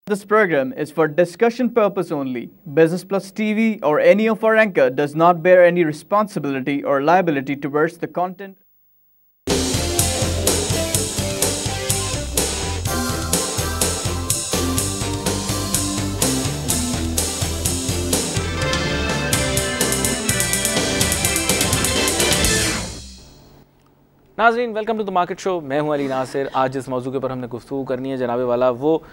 This program is for discussion purpose only. Business Plus TV or any of our anchor does not bear any responsibility or liability towards the content. नाज़रीन, welcome to the market show. मैं हूं अली नासिर। आज जिस मौजू के ऊपर हमने गुफ्तगू करनी है जनाबे वाला, वो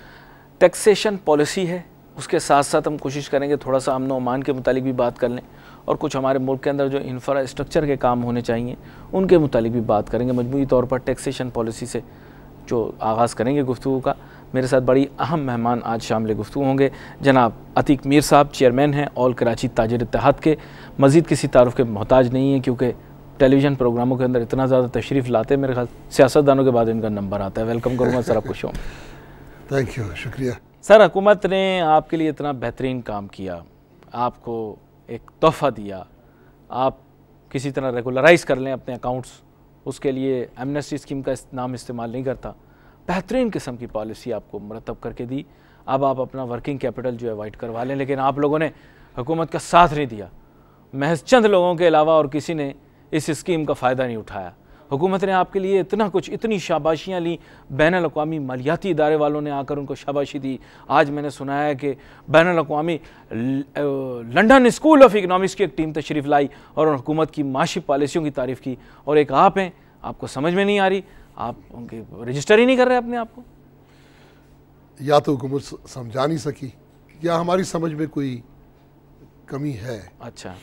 टैक्सेशन पॉलिसी है। उसके साथ साथ हम कोशिश करेंगे थोड़ा सा अमन व अमान के मुतालिक भी बात कर लें, और कुछ हमारे मुल्क के अंदर जो इंफ्रास्ट्रक्चर के काम होने चाहिए उनके मुतालिक भी बात करेंगे। मजमूई तौर पर टैक्सेशन पॉलिसी से जो आगाज़ करेंगे गुफ्तगू का। मेरे साथ बड़ी अहम मेहमान आज शामिल गुफ्तगू होंगे। जनाब अतीक मीर साहब चेयरमैन हैं ऑल कराची ताजिर इत्तेहाद के। मज़ीद किसी तारुफ के मोहताज नहीं है, क्योंकि टेलीविज़न प्रोग्रामों के अंदर इतना ज़्यादा तशरीफ़ लाते हैं, मेरे ख्याल सियासतदानों के बाद इनका नंबर आता है। वेलकम करूँगा सर आपको शो में। थैंक यू, शुक्रिया सर। हुकूमत ने आपके लिए इतना बेहतरीन काम किया, आपको एक तोहफ़ा दिया, आप किसी तरह रेगुलराइज़ कर लें अपने अकाउंट्स, उसके लिए एमनेस्टी स्कीम का नाम इस्तेमाल नहीं करता। बेहतरीन किस्म की पॉलिसी आपको मुरतब करके दी। अब आप अपना वर्किंग कैपिटल जो है वाइट करवा लें, लेकिन आप लोगों ने हुकूमत का साथ नहीं दिया। महज चंद लोगों के अलावा और किसी ने इस स्कीम का फ़ायदा नहीं उठाया। हुकूमत ने आपके लिए इतना कुछ, इतनी शाबाशियाँ ली। बैनुल-अक़वामी मालियाती इदारे वालों ने आकर उनको शाबाशी दी। आज मैंने सुना है कि बैनुल-अक़वामी लंदन स्कूल ऑफ इकनॉमिक्स की एक टीम तशरीफ़ लाई और हुकूमत की माशी पॉलिसियों की तारीफ़ की, और एक आप हैं, आपको समझ में नहीं आ रही, आप उनके रजिस्टर ही नहीं कर रहे अपने आप को। या तो हुकूमत समझा नहीं सकी या हमारी समझ में कोई कमी है। अच्छा,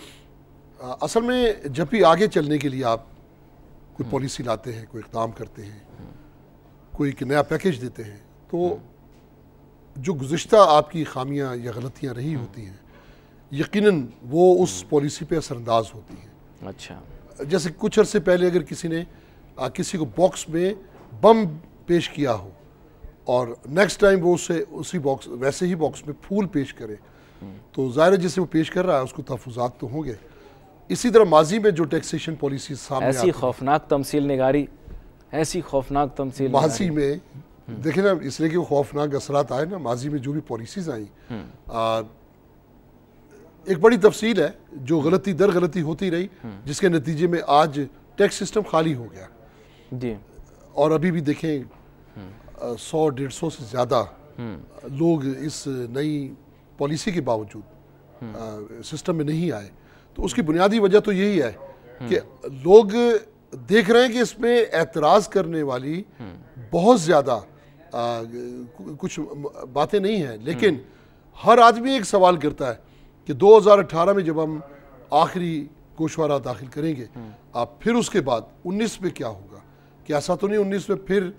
असल में जब भी आगे चलने के लिए आप कोई पॉलिसी लाते हैं, कोई इक़दाम करते हैं, कोई एक नया पैकेज देते हैं, तो जो गुज़िश्ता आपकी खामियां या गलतियां रही होती हैं, यकीनन वो उस पॉलिसी पे असरअंदाज होती हैं। अच्छा, जैसे कुछ अर्से पहले अगर किसी ने किसी को बॉक्स में बम पेश किया हो और नेक्स्ट टाइम वो उसी बॉक्स, वैसे ही बॉक्स में फूल पेश करे, तो ज़ाहिर है जिसे वो पेश कर रहा है उसको तहफ़्फ़ुज़ात तो होंगे। इसी तरह माजी में जो टैक्सेशन पॉलिसी सामने ऐसी खौफनाक तमसील निगारी, ऐसी खौफनाक तमसील माजी में देखें ना, इसलिए कि वो खौफनाक असरात आए ना, माजी में जो भी पॉलिसीज आई, एक बड़ी तफसील है जो गलती दर गलती होती रही, जिसके नतीजे में आज टैक्स सिस्टम खाली हो गया जी। और अभी भी देखें 100-150 से ज़्यादा लोग इस नई पॉलिसी के बावजूद सिस्टम में नहीं आए। तो उसकी बुनियादी वजह तो यही है कि लोग देख रहे हैं कि इसमें एतराज़ करने वाली बहुत ज़्यादा कुछ बातें नहीं हैं, लेकिन हर आदमी एक सवाल करता है कि 2018 में जब हम आखिरी गोशवारा दाखिल करेंगे, आप फिर उसके बाद 19 में क्या होगा? कि ऐसा तो नहीं 19 में फिर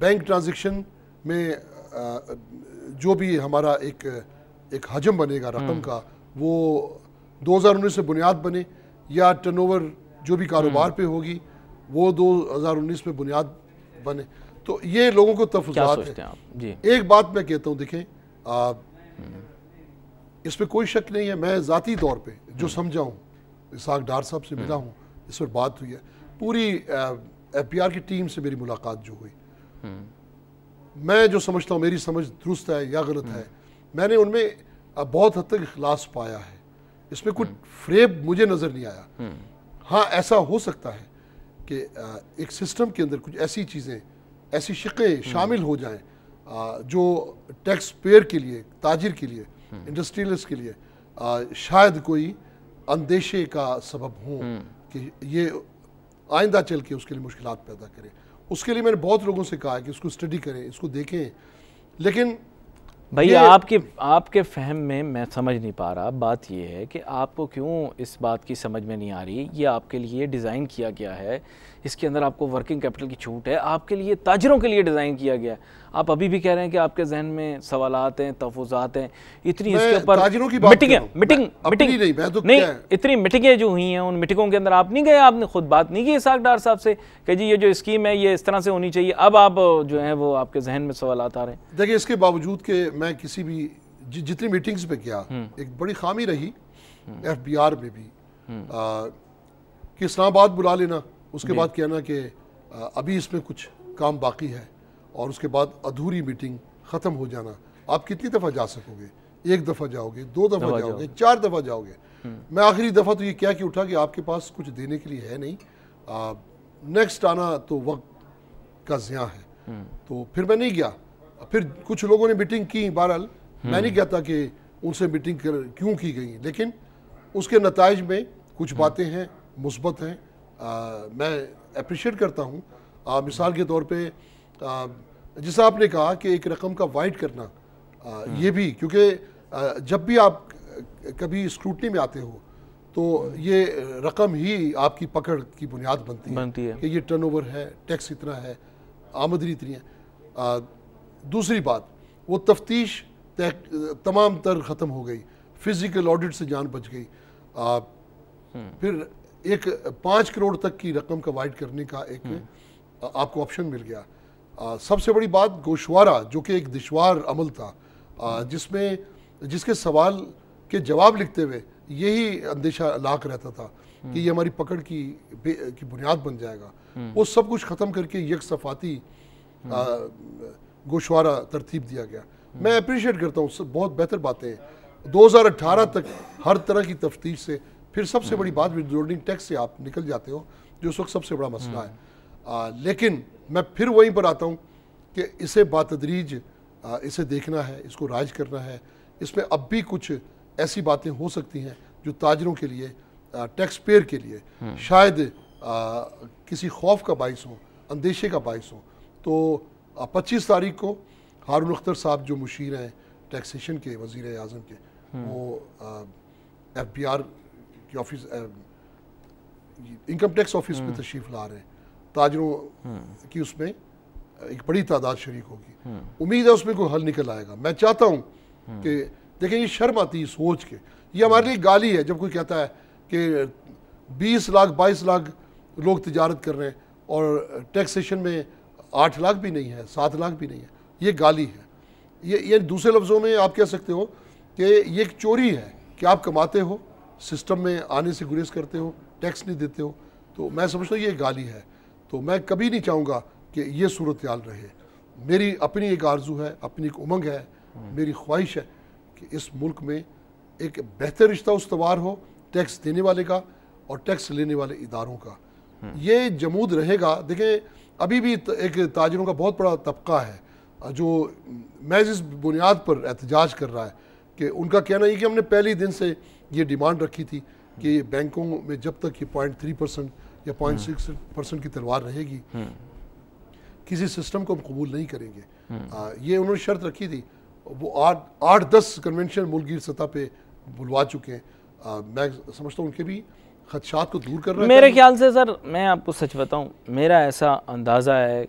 बैंक ट्रांजेक्शन में जो भी हमारा एक हजम बनेगा रकम का, वो 2019 में बुनियाद बने, या टर्नओवर जो भी कारोबार पे होगी वो 2019 में बुनियाद बने। तो ये लोगों को तफज़ात है। जी। एक बात मैं कहता हूँ, देखें इस पर कोई शक नहीं है, मैं ज़ाती तौर पे जो समझा हूँ, इसाक डार साहब से मिला हूँ, इस पर बात हुई है, पूरी FBR की टीम से मेरी मुलाकात जो हुई, मैं जो समझता हूँ, मेरी समझ दुरुस्त है या गलत है, मैंने उनमें बहुत हद तक इखलास पाया है। इसमें कुछ फ्रेब मुझे नज़र नहीं आया। हाँ, ऐसा हो सकता है कि एक सिस्टम के अंदर कुछ ऐसी चीज़ें, ऐसी शिक़ें शामिल हो जाएं जो टैक्स पेयर के लिए, ताजिर के लिए, इंडस्ट्रियलिस्ट के लिए शायद कोई अंदेशे का सबब हो कि ये आइंदा चल के उसके लिए मुश्किलात पैदा करे। उसके लिए मैंने बहुत लोगों से कहा है कि इसको स्टडी करें, इसको देखें, लेकिन भैया आपके फहम में मैं समझ नहीं पा रहा। बात यह है कि आपको क्यों इस बात की समझ में नहीं आ रही। ये आपके लिए डिज़ाइन किया गया है, इसके अंदर आपको वर्किंग कैपिटल की छूट है, आपके लिए ताजिरों के लिए डिज़ाइन किया गया है। आप अभी भी कह रहे हैं कि आपके जहन में सवालात हैं, तहफ़्फ़ुज़ात हैं, इतनी इसके ऊपर इतनी मीटिंगें जो हुई हैं, उन मीटिंगों के अंदर आप नहीं गए, आपने खुद बात नहीं की इसाक डार साहब से कि जी ये जो स्कीम है ये इस तरह से होनी चाहिए। अब आप जो है वो आपके जहन में सवालात आ रहे हैं। देखिए, इसके बावजूद कि मैं किसी भी जितनी मीटिंग्स पे गया, एक बड़ी खामी रही FBR में भी कि इस्लामाबाद बुला लेना, उसके बाद कहना कि अभी इसमें कुछ काम बाकी है, और उसके बाद अधूरी मीटिंग ख़त्म हो जाना, आप कितनी दफ़ा जा सकोगे? एक दफ़ा जाओगे, 2 दफ़ा जाओगे, 4 दफ़ा जाओगे। मैं आखिरी दफ़ा तो ये क्या कि उठा कि आपके पास कुछ देने के लिए है नहीं, नेक्स्ट आना तो वक्त का ज़िया है। तो फिर मैं नहीं गया। फिर कुछ लोगों ने मीटिंग की, बहरहाल मैं नहीं कहता कि उनसे मीटिंग क्यों की गई, लेकिन उसके नताइज में कुछ बातें हैं मुस्बत हैं, मैं अप्रिशिएट करता हूँ। मिसाल के तौर पे जैसा आपने कहा कि एक रकम का वाइड करना, ये भी क्योंकि जब भी आप कभी स्क्रूटनी में आते हो तो ये रकम ही आपकी पकड़ की बुनियाद बनती है कि ये टर्नओवर है, टैक्स इतना है, आमदनी इतनी है। दूसरी बात, वो तफ्तीश तमाम तर ख़त्म हो गई, फिज़िकल ऑडिट से जान बच गई। फिर एक 5 करोड़ तक की रकम का वाइड करने का एक आपको ऑप्शन मिल गया। सबसे बड़ी बात गोशवारा, जो कि एक दुश्वार अमल था, जिसके सवाल के जवाब लिखते हुए यही अंदेशा लाक रहता था कि ये हमारी पकड़ की बुनियाद बन जाएगा, वो सब कुछ ख़त्म करके यकसफाती गोशवारा तरतीब दिया गया। मैं अप्रिशिएट करता हूँ, बहुत बेहतर बातें हैं। 2018 तक हर तरह की तफ्तीश से, फिर सबसे बड़ी बात विथहोल्डिंग टैक्स से आप निकल जाते हो, जो उस वक्त सबसे बड़ा मसला है। लेकिन मैं फिर वहीं पर आता हूँ कि इसे बातदरीज इसे देखना है, इसको राइज करना है। इसमें अब भी कुछ ऐसी बातें हो सकती हैं जो ताजरों के लिए, टैक्स पेयर के लिए शायद किसी खौफ का बाइस हो, अंदेशे का बाइस हो। तो 25 तारीख को हारून अख्तर साहब जो मुशीर हैं टैक्सेशन के, वज़ीर आज़म के, वो FBR की ऑफिस, इनकम टैक्स ऑफिस में तशरीफ़ ला रहे हैं। ताजरों की उसमें एक बड़ी तादाद शरीक होगी। उम्मीद है उसमें कोई हल निकल आएगा। मैं चाहता हूँ कि देखें, ये शर्म आती है सोच के, ये हमारे लिए गाली है जब कोई कहता है कि 20 लाख 22 लाख लोग तिजारत कर रहे हैं और टैक्सेशन में 8 लाख भी नहीं है, 7 लाख भी नहीं है। ये गाली है। ये दूसरे लफ्ज़ों में आप कह सकते हो कि ये एक चोरी है कि आप कमाते हो, सिस्टम में आने से गुरेज करते हो, टैक्स नहीं देते हो। तो मैं समझता हूँ ये गाली है। तो मैं कभी नहीं चाहूँगा कि ये सूरत हाल रहे। मेरी अपनी एक आरजू है, अपनी एक उमंग है, मेरी ख्वाहिश है कि इस मुल्क में एक बेहतर रिश्ता उस्तवार हो टैक्स देने वाले का और टैक्स लेने वाले इदारों का। ये जमूद रहेगा। देखें, अभी भी एक ताजरों का बहुत बड़ा तबका है जो महज इस बुनियाद पर एहतजाज कर रहा है कि उनका कहना है कि हमने पहले दिन से ये डिमांड रखी थी कि बैंकों में जब तक ये 0.3% या 0.6% की तलवार रहेगी, किसी सिस्टम को हम कबूल नहीं करेंगे। ये उन्होंने शर्त रखी थी। वो 8-10 कन्वेंशन मुल्कगीर सतह पे बुलवा चुके हैं। मैं समझता हूँ उनके भी खदशात को दूर कर रहे हैं। मेरे ख्याल से सर, मैं आपको सच बताऊँ, मेरा ऐसा अंदाज़ा है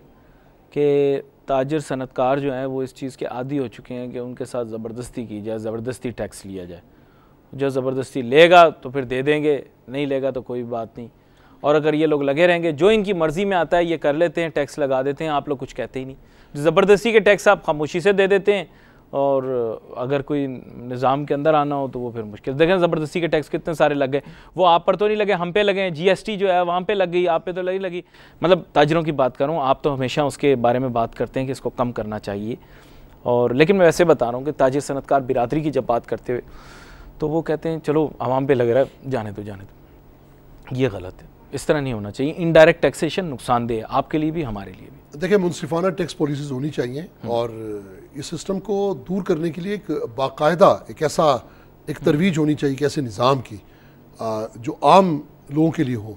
कि ताजर सनतकार जो हैं वो इस चीज़ के आदी हो चुके हैं कि उनके साथ ज़बरदस्ती की जाए, ज़बरदस्ती टैक्स लिया जाए। जो ज़बरदस्ती लेगा तो फिर दे देंगे, नहीं लेगा तो कोई बात नहीं। और अगर ये लोग लगे रहेंगे, जो इनकी मर्ज़ी में आता है ये कर लेते हैं, टैक्स लगा देते हैं, आप लोग कुछ कहते ही नहीं। ज़बरदस्ती के टैक्स आप खामोशी से दे देते हैं, और अगर कोई निज़ाम के अंदर आना हो तो वो फिर मुश्किल। देखें ज़बरदस्ती के टैक्स कितने सारे लग गए, वो आप पर तो नहीं लगे, हम पे लगे। GST जो है वहाँ पे लग गई, आप पे तो लगी। मतलब ताजरों की बात करूँ, आप तो हमेशा उसके बारे में बात करते हैं कि इसको कम करना चाहिए। और लेकिन मैं वैसे बता रहा हूँ कि ताजिर सनतकार बिरादरी की जब बात करते हुए तो वो कहते हैं चलो आवाम पे लग रहा है, जाने दो। ये गलत है, इस तरह नहीं होना चाहिए। इनडायरेक्ट टैक्सेशन नुकसानदेह है आपके लिए भी, हमारे लिए भी। देखिए, मुनसिफाना टैक्स पॉलिसीज़ होनी चाहिए और इस सिस्टम को दूर करने के लिए एक बाकायदा एक तरवीज होनी चाहिए कि ऐसे निज़ाम की जो आम लोगों के लिए हो।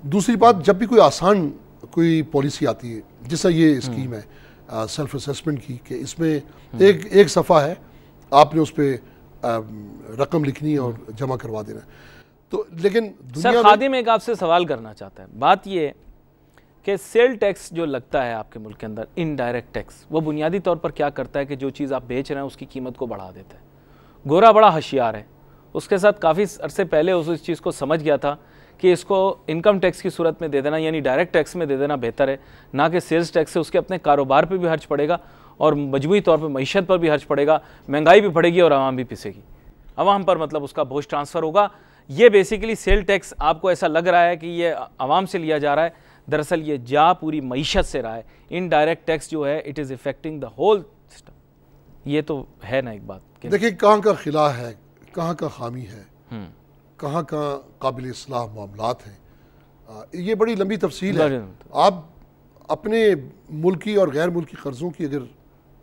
दूसरी बात, जब भी कोई आसान कोई पॉलिसी आती है, जैसा ये स्कीम है सेल्फ असेसमेंट की, कि इसमें एक सफ़ा है, आपने उस पर रकम लिखनी और जमा करवा देना। तो लेकिन सर, खादिम एक आपसे सवाल करना चाहता है। बात ये कि सेल टैक्स जो लगता है आपके मुल्क के अंदर, इनडायरेक्ट टैक्स, वो बुनियादी तौर पर क्या करता है कि जो चीज़ आप बेच रहे हैं उसकी कीमत को बढ़ा देता है। गोरा बड़ा होशियार है, उसके साथ काफ़ी अरसे पहले उस चीज़ को समझ गया था कि इसको इनकम टैक्स की सूरत में दे देना, यानी डायरेक्ट टैक्स में दे देना बेहतर है, ना कि सेल्स टैक्स से। उसके अपने कारोबार पर भी खर्च पड़ेगा और मजमूई तौर पर मईशत पर भी खर्च पड़ेगा, महंगाई भी बढ़ेगी और आवाम भी पिसेगी। आवाम पर मतलब उसका बोझ ट्रांसफ़र होगा। ये बेसिकली सेल टैक्स आपको ऐसा लग रहा है कि ये आवाम से लिया जा रहा है, दरअसल ये जा पूरी मईशत से रहा है। इनडायरेक्ट टैक्स जो है, it is affecting the whole system. ये तो है ना एक बात कि देखिए कहाँ का खिला है, कहाँ का खामी है, कहाँ कहाँ काबिल इस्लाह मामलात हैं, ये बड़ी लंबी तफसील है। आप अपने मुल्की और गैर मुल्की कर्ज़ों की अगर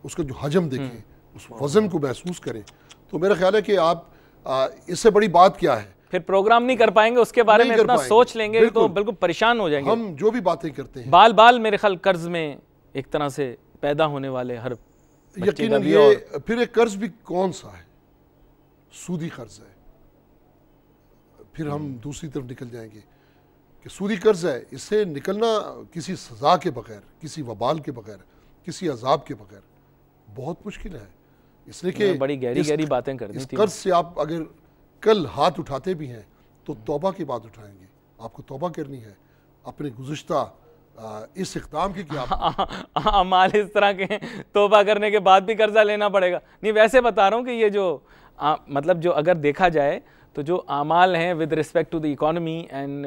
उसका जो हजम देखें, उस वज़न को महसूस करें, तो मेरा ख्याल है कि आप इससे बड़ी बात क्या है। फिर प्रोग्राम नहीं कर पाएंगे, उसके बारे में इतना सोच लेंगे तो बिल्कुल परेशान हो जाएंगे। हम जो भी बातें करते हैं बाल बाल मेरे ख्याल कर्ज में एक तरह से पैदा होने वाले हर यकीनन ये फिर एक कर्ज भी कौन सा है, सूदी कर्ज है। फिर हम दूसरी तरफ निकल जाएंगे कि सूदी कर्ज है, इससे निकलना किसी सजा के बगैर, किसी वबाल के बगैर, किसी अजाब के बगैर बहुत मुश्किल है। इसलिए कि बड़ी गहरी गहरी बातें करनी इस कर्ज से आप अगर कल हाथ उठाते भी हैं तो तौबा की बात उठाएंगे। आपको तौबा करनी है अपने गुज़िश्ता इस इक़दाम की कि आप अमाल इस तरह के तौबा करने के बाद भी कर्जा लेना पड़ेगा। नहीं, वैसे बता रहा हूँ कि ये जो मतलब जो अगर देखा जाए तो जो अमाल हैं with respect to the economy and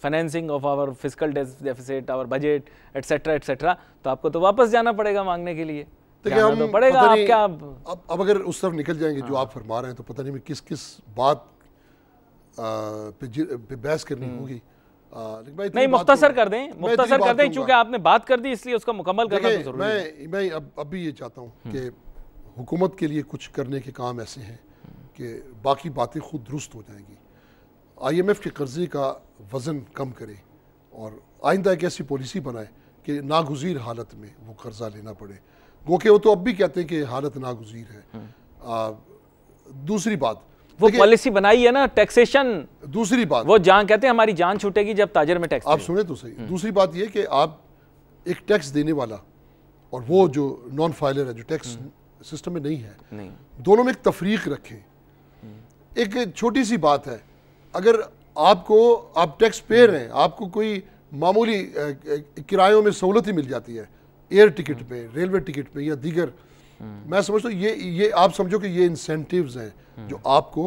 financing of our physical deficit, our budget etcetera, तो आपको तो वापस जाना पड़ेगा मांगने के लिए। हम तो पड़ेगा आप क्या अब अगर उस तरफ निकल जाएंगे जो आप फरमा रहे हैं तो पता नहीं मैं किस किस बात पे बहस करनी होगी। नहीं, मुख्तसर कर दें चूंकि आपने बात कर दी इसलिए उसका मुकम्मल करना तो जरूरी है। मैं अब भी ये चाहता हूँ कि हुकूमत के लिए कुछ करने के काम ऐसे हैं कि बाकी बातें खुद दुरुस्त हो जाएंगी। IMF के कर्जे का वज़न कम करे और आइंदा एक ऐसी पॉलिसी बनाए कि नागुज़ीर हालत में वो कर्जा लेना पड़े। वो कि वो तो अब भी कहते हैं कि हालत नागुज़ीर है। दूसरी बात वो पॉलिसी बनाई है ना, टैक्सेशन। दूसरी बात वो जान कहते हैं हमारी जान छूटेगी जब ताजर में टैक्स। आप सुने तो सही। दूसरी बात ये कि आप एक टैक्स देने वाला और वो जो नॉन फाइलर है जो टैक्स सिस्टम में नहीं है, दोनों में एक तफरीक रखें। एक छोटी सी बात है, अगर आप टैक्स पेयर हैं, आपको कोई मामूली किरायों में सहूलत ही मिल जाती है, एयर टिकट पे, रेलवे पे या दीगर, मैं समझता हूँ ये आप समझो कि ये इंसेंटिव्स हैं जो आपको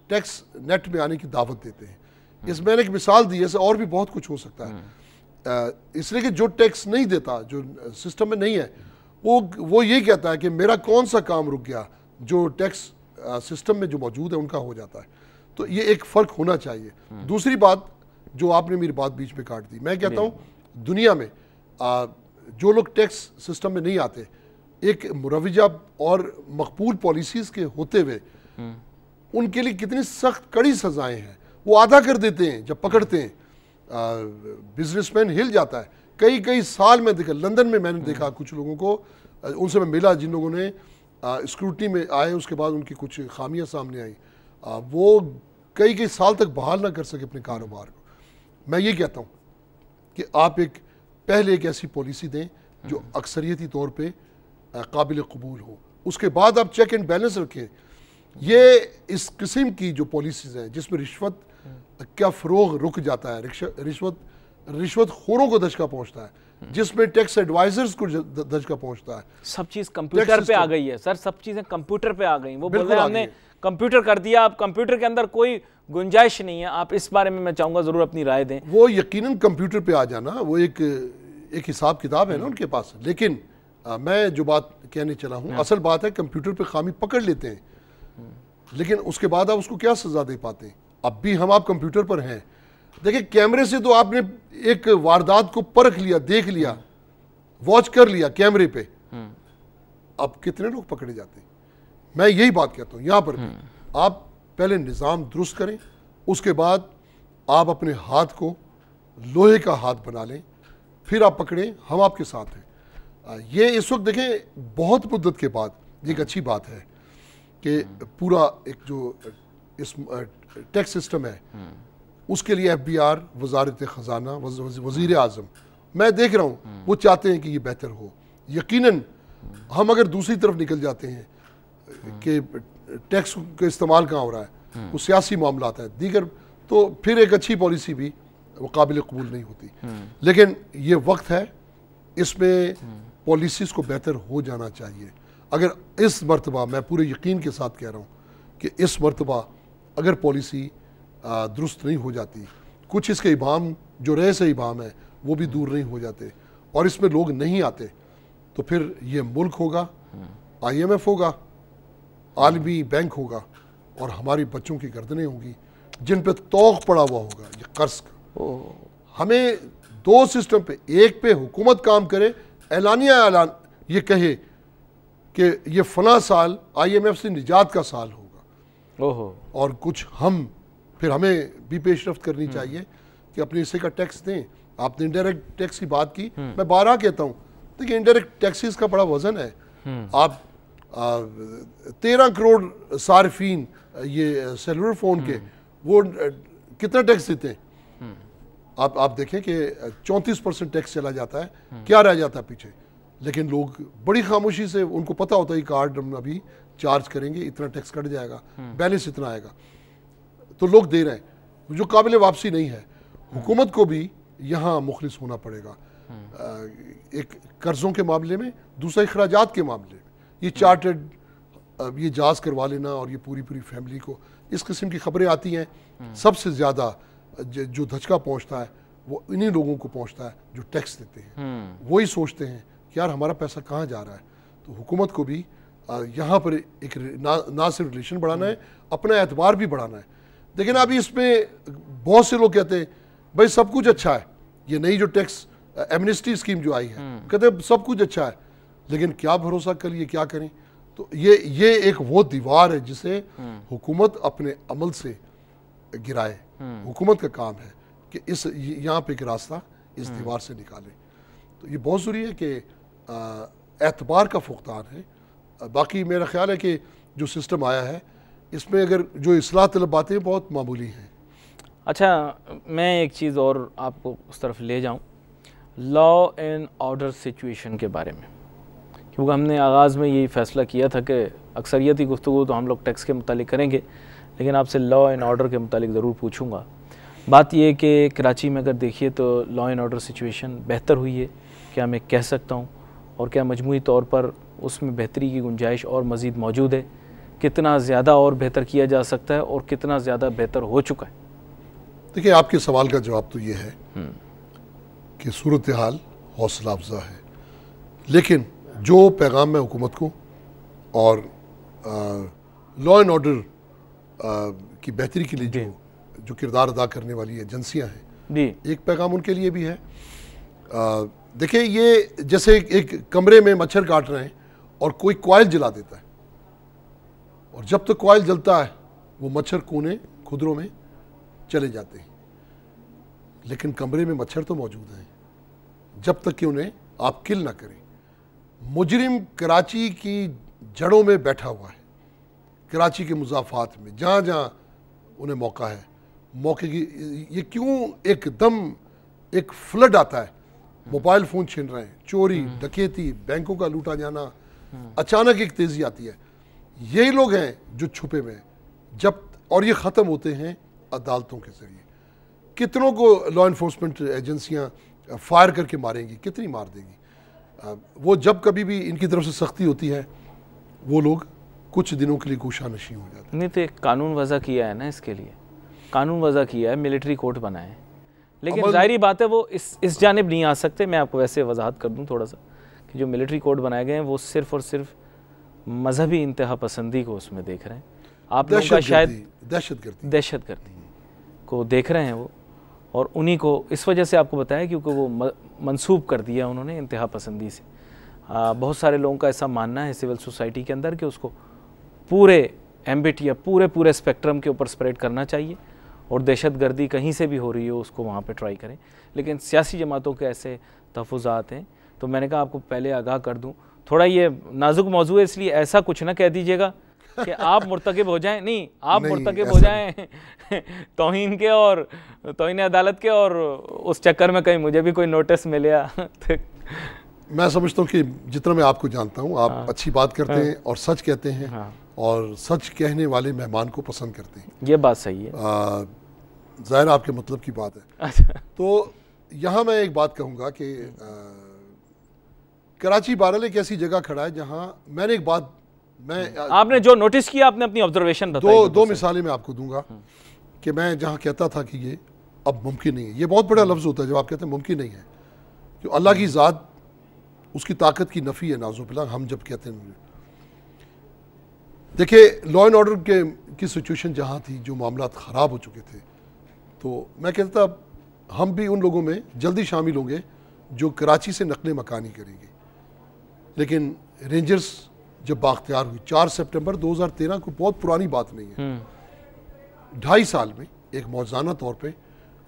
टैक्स नेट में आने की दावत देते हैं। इस मैंने एक मिसाल दी है, ऐसे और भी बहुत कुछ हो सकता है। इसलिए कि जो टैक्स नहीं देता, जो सिस्टम में नहीं है, वो ये कहता है कि मेरा कौन सा काम रुक गया, जो टैक्स सिस्टम में जो मौजूद है उनका हो जाता है। तो ये एक फ़र्क होना चाहिए। दूसरी बात जो आपने मेरी बात बीच में काट दी, मैं कहता हूँ दुनिया में जो लोग टैक्स सिस्टम में नहीं आते, एक मुरवजा और मकबूल पॉलिसीज़ के होते हुए उनके लिए कितनी सख्त कड़ी सज़ाएं हैं। वो आधा कर देते हैं जब पकड़ते हैं, बिजनेसमैन हिल जाता है। कई साल में देखा, लंदन में मैंने देखा कुछ लोगों को, उनसे मैं मिला जिन लोगों ने स्क्रूटनी में आए, उसके बाद उनकी कुछ खामियां सामने आई, वो कई साल तक बहाल ना कर सके अपने कारोबार को। मैं ये कहता हूँ कि आप पहले एक ऐसी पॉलिसी दें जो अक्सरियती तौर पे काबिल कबूल हो, उसके बाद आप चेक एंड बैलेंस रखें। ये इस किस्म की जो पॉलिसीज़ हैं जिसमें रिश्वत का फ़रोग रुक जाता है, रिश्वत खोरों को दचका पहुँचता है, जिसमें टैक्स एडवाइजर्स को दचका पहुँचता है। सब चीज़ कंप्यूटर पे आ गई है सर, सब चीज़ें कंप्यूटर पे आ गई। वो बोल रहे हैं हमने कंप्यूटर कर दिया, अब कंप्यूटर के अंदर कोई गुंजाइश नहीं है। आप इस बारे में मैं चाहूँगा ज़रूर अपनी राय दें। वो यकीनन कंप्यूटर पे आ जाना वो एक हिसाब किताब है ना उनके पास, लेकिन मैं जो बात कहने चला हूँ, असल बात है कंप्यूटर पे खामी पकड़ लेते हैं, लेकिन उसके बाद आप उसको क्या सज़ा दे पाते हैं। अब भी हम आप कंप्यूटर पर हैं। देखिए कैमरे से तो आपने एक वारदात को परख लिया, देख लिया, वॉच कर लिया कैमरे पे, अब कितने लोग पकड़े जाते हैं। मैं यही बात कहता हूँ, यहाँ पर भी आप पहले निज़ाम दुरुस्त करें, उसके बाद आप अपने हाथ को लोहे का हाथ बना लें, फिर आप पकड़ें, हम आपके साथ हैं। ये इस वक्त देखें बहुत मुद्दत के बाद एक अच्छी बात है कि पूरा एक जो इस टैक्स सिस्टम है उसके लिए FBR, वजारत ख़जाना, वज़ीर आज़म, मैं देख रहा हूँ वो चाहते हैं कि ये बेहतर हो। यकीनन हम अगर दूसरी तरफ निकल जाते हैं कि टैक्स का इस्तेमाल कहाँ हो रहा है, वो सियासी मामला है दीगर, तो फिर एक अच्छी पॉलिसी भी वो काबिल कबूल नहीं होती। लेकिन ये वक्त है, इसमें पॉलिसीज़ को बेहतर हो जाना चाहिए। अगर इस मरतबा, मैं पूरे यकीन के साथ कह रहा हूँ कि इस मरतबा अगर पॉलिसी दुरुस्त नहीं हो जाती, कुछ इसके इबाम जो रहे से इबाम है वो भी दूर नहीं हो जाते और इसमें लोग नहीं आते, तो फिर ये मुल्क होगा IMF होगा, आलमी बैंक होगा और हमारी बच्चों की गर्दनें होंगी जिन पे तौक पड़ा हुआ होगा ये कर्ज का। हमें दो सिस्टम पे, एक पे हुकूमत काम करे, ऐलान ये कहे कि ये फला साल IMF से निजात का साल होगा, और कुछ हम फिर हमें भी पेशरफ्त करनी चाहिए कि अपने हिस्से का टैक्स दें। आपने इंडायरेक्ट टैक्स की बात की, मैं 12 कहता हूँ, देखिए इंडायरेक्ट टैक्सेस का बड़ा वजन है। आप 13 करोड़ सार्फिन ये सेलुलर फोन के वो कितना टैक्स देते हैं? आप देखें कि 34% टैक्स चला जाता है, क्या रह जाता है पीछे? लेकिन लोग बड़ी खामोशी से, उनको पता होता है कार्ड हम अभी चार्ज करेंगे, इतना टैक्स कट जाएगा, बैलेंस इतना आएगा, तो लोग दे रहे हैं जो काबिल वापसी नहीं है। हुकूमत को भी यहाँ मुखलिस होना पड़ेगा, एक कर्जों के मामले में, दूसरा अखराजात के मामले में। ये चार्टर्ड ये जांच करवा लेना और ये पूरी फैमिली को इस किस्म की खबरें आती हैं, सबसे ज़्यादा जो धचका पहुंचता है वो इन्हीं लोगों को पहुंचता है जो टैक्स देते हैं। वही सोचते हैं कि यार हमारा पैसा कहाँ जा रहा है। तो हुकूमत को भी यहाँ पर एक ना सिर्फ रिलेशन बढ़ाना है, अपना एतबार भी बढ़ाना है। लेकिन अभी इसमें बहुत से लोग कहते हैं भाई सब कुछ अच्छा है, ये नई जो टैक्स एमनेस्टी स्कीम जो आई है, कहते हैं सब कुछ अच्छा है, लेकिन क्या भरोसा कर ये क्या करें। तो ये एक वो दीवार है जिसे हुकूमत अपने अमल से गिराए। हुकूमत का काम है कि इस यहाँ पे एक रास्ता इस दीवार से निकाले। तो ये बहुत ज़रूरी है कि एतबार का फुकदान है। बाकी मेरा ख्याल है कि जो सिस्टम आया है इसमें अगर जो इस्लाह तलब बातें बहुत मामूली हैं। अच्छा, मैं एक चीज़ और आपको उस तरफ ले जाऊं, लॉ एंड ऑर्डर सिचुएशन के बारे में, क्योंकि हमने आगाज़ में यही फ़ैसला किया था कि अक्सरियती गुफ्तगू तो हम लोग टैक्स के मुतालिक करेंगे, लेकिन आपसे लॉ एंड ऑर्डर के मुतालिक ज़रूर पूछूंगा। बात यह कि कराची में अगर देखिए तो लॉ एंड ऑर्डर सिचुएशन बेहतर हुई है, क्या मैं कह सकता हूँ, और क्या मजमूई तौर पर उसमें बेहतरी की गुंजाइश और मज़ीद मौजूद है? कितना ज़्यादा और बेहतर किया जा सकता है और कितना ज़्यादा बेहतर हो चुका है? देखिए, आपके सवाल का जवाब तो ये है कि सूरत हाल हौसला अफजा है, लेकिन जो पैगाम मैं हुकूमत को और लॉ एंड ऑर्डर की बेहतरी के लिए जो किरदार अदा करने वाली एजेंसियां हैं, एक पैगाम उनके लिए भी है। देखिए, ये जैसे एक कमरे में मच्छर काट रहे हैं और कोई कॉइल जला देता है, और जब तक कॉइल जलता है वो मच्छर कोने खुदरों में चले जाते हैं, लेकिन कमरे में मच्छर तो मौजूद हैं जब तक कि उन्हें आप किल ना करें। मुजरिम कराची की जड़ों में बैठा हुआ है, कराची के मुज़ाफ़ात में, जहाँ जहाँ उन्हें मौका है, मौके की ये क्यों एकदम एक फ्लड आता है, मोबाइल फ़ोन छीन रहे हैं, चोरी डकैती, बैंकों का लूटा जाना, अचानक एक तेज़ी आती है। यही लोग हैं जो छुपे में जब, और ये ख़त्म होते हैं अदालतों के ज़रिए। कितनों को लॉ इन्फोर्समेंट एजेंसियाँ फायर करके मारेंगी, कितनी मार देंगी। वो जब कभी भी इनकी तरफ से सख्ती होती है वो लोग कुछ दिनों के लिए गोशा नशी हो जाते हैं। नहीं तो एक कानून वज़ा किया है ना, इसके लिए कानून वज़ा किया है, मिलिट्री कोर्ट बनाए, लेकिन ज़ाहिरी बात है वो इस जानिब नहीं आ सकते। मैं आपको वैसे वजाहत कर दूं थोड़ा सा कि जो मिलिट्री कोर्ट बनाए गए हैं वो सिर्फ़ और सिर्फ मजहबी इंतहा पसंदी को उसमें देख रहे हैं। आप लोगों का शायद दहशतगर्दी को देख रहे हैं वो, और उन्हीं को इस वजह से आपको बताया क्योंकि वो मंसूब कर दिया उन्होंने इंतहा पसंदी से। बहुत सारे लोगों का ऐसा मानना है सिविल सोसाइटी के अंदर कि उसको पूरे एम्बिट या पूरे स्पेक्ट्रम के ऊपर स्प्रेड करना चाहिए, और दहशतगर्दी कहीं से भी हो रही हो उसको वहाँ पे ट्राई करें। लेकिन सियासी जमातों के ऐसे तहफ़्फ़ुज़ात हैं, तो मैंने कहा आपको पहले आगाह कर दूँ। थोड़ा ये नाजुक मौजू है, इसलिए ऐसा कुछ ना कह दीजिएगा कि आप मुर्तकिब हो जाएं। नहीं, आप मुर्तकिब हो जाएं तौहीन के और तौहीन अदालत के, और उस चक्कर में कहीं मुझे भी कोई नोटिस मिले। मैं समझता हूँ कि जितना मैं आपको जानता हूँ, आप अच्छी बात करते हैं और सच कहते हैं, और सच कहने वाले मेहमान को पसंद करते हैं। ये बात सही है, ज़ाहिर आपके मतलब की बात है। अच्छा। तो यहाँ मैं एक बात कहूँगा कि कराची बहरहाल एक ऐसी जगह खड़ा है जहाँ मैंने एक बात, आपने जो नोटिस किया, आपने अपनी ऑब्जर्वेशन बताई। दो मिसालें मैं आपको दूंगा कि मैं जहाँ कहता था कि ये अब मुमकिन नहीं है। ये बहुत बड़ा लफ्ज़ होता है जब आप कहते हैं मुमकिन नहीं है, क्यों अल्लाह की ज़ात उसकी ताकत की नफ़ी है, नाज़ुबिल्लाह हम जब कहते हैं। देखिए लॉ एंड ऑर्डर की सिचुएशन जहाँ थी, जो मामला ख़राब हो चुके थे, तो मैं कहता हम भी उन लोगों में जल्दी शामिल होंगे जो कराची से नकल मकानी करेंगे। लेकिन रेंजर्स जब बाख्तियार हुई 4 सितंबर 2013 को, बहुत पुरानी बात नहीं है, 2.5 साल में एक मौजाना तौर पे